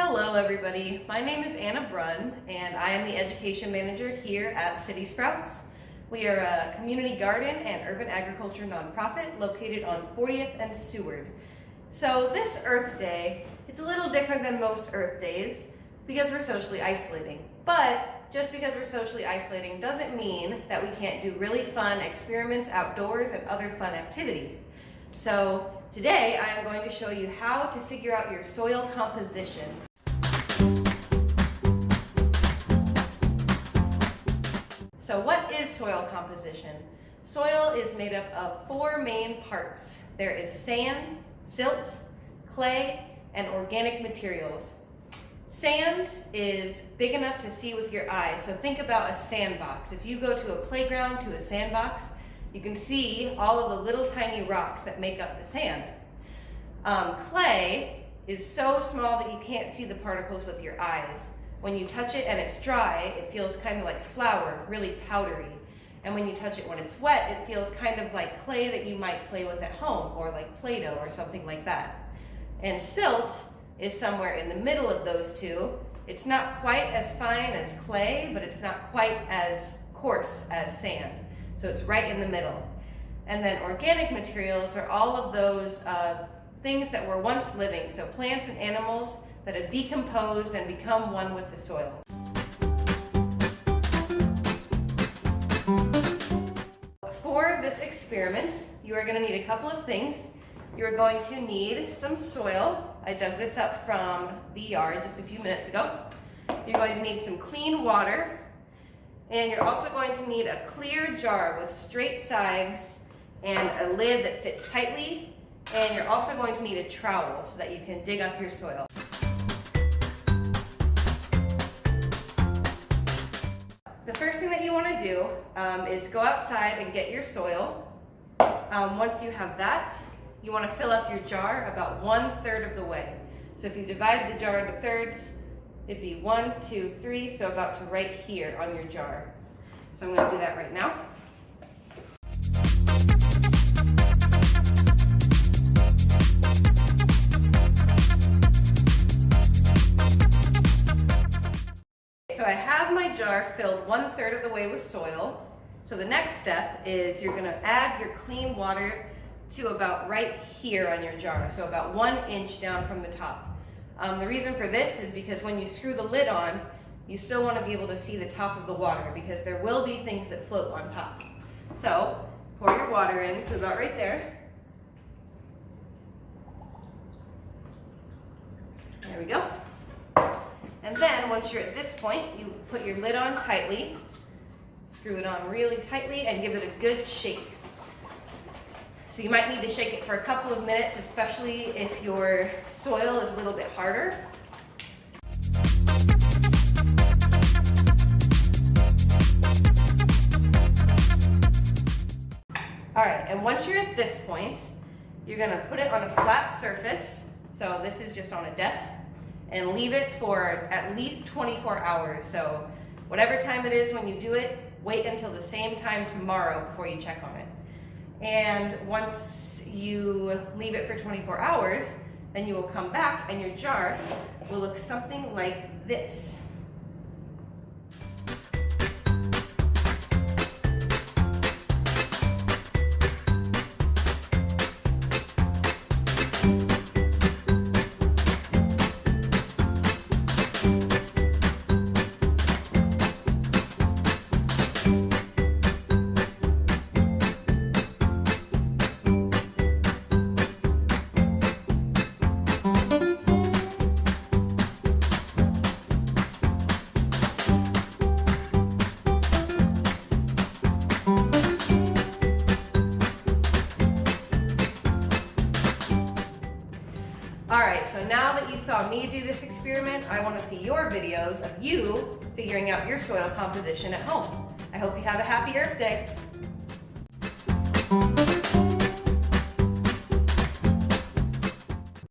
Hello everybody, my name is Anna Brunn and I am the Education Manager here at City Sprouts. We are a community garden and urban agriculture nonprofit located on 40th and Seward. So this Earth Day, it's a little different than most Earth Days because we're socially isolating. But just because we're socially isolating doesn't mean that we can't do really fun experiments outdoors and other fun activities. So today I am going to show you how to figure out your soil composition. So what is soil composition? Soil is made up of four main parts. There is sand, silt, clay, and organic materials. Sand is big enough to see with your eyes. So think about a sandbox. If you go to a playground, to a sandbox, you can see all of the little tiny rocks that make up the sand. Clay is so small that you can't see the particles with your eyes. When you touch it and it's dry, it feels kind of like flour, really powdery. And when you touch it when it's wet, it feels kind of like clay that you might play with at home, or like Play-Doh or something like that. And silt is somewhere in the middle of those two. It's not quite as fine as clay, but it's not quite as coarse as sand. So it's right in the middle. And then organic materials are all of those things that were once living, so plants and animals that have decomposed and become one with the soil. For this experiment, you are going to need a couple of things. You're going to need some soil. I dug this up from the yard just a few minutes ago. You're going to need some clean water, and you're also going to need a clear jar with straight sides and a lid that fits tightly, and you're also going to need a trowel so that you can dig up your soil. The first thing that you want to do is go outside and get your soil. Once you have that, you want to fill up your jar about 1/3 of the way. So if you divide the jar into thirds, it'd be 1, 2, 3, so about to right here on your jar. So I'm going to do that right now. So I have my jar filled 1/3 of the way with soil. So the next step is you're going to add your clean water to about right here on your jar, so about 1 inch down from the top. The reason for this is because when you screw the lid on, you still want to be able to see the top of the water because there will be things that float on top. So pour your water in to about right there. There we go. And then once you're at this point, you put your lid on tightly, screw it on really tightly, and give it a good shake. So you might need to shake it for a couple of minutes, especially if your soil is a little bit harder. All right, and once you're at this point, you're gonna put it on a flat surface. So this is just on a desk, and leave it for at least 24 hours. So whatever time it is when you do it, wait until the same time tomorrow before you check on it. And once you leave it for 24 hours, then you will come back and your jar will look something like this. Alright, so now that you saw me do this experiment, I want to see your videos of you figuring out your soil composition at home. I hope you have a happy Earth Day.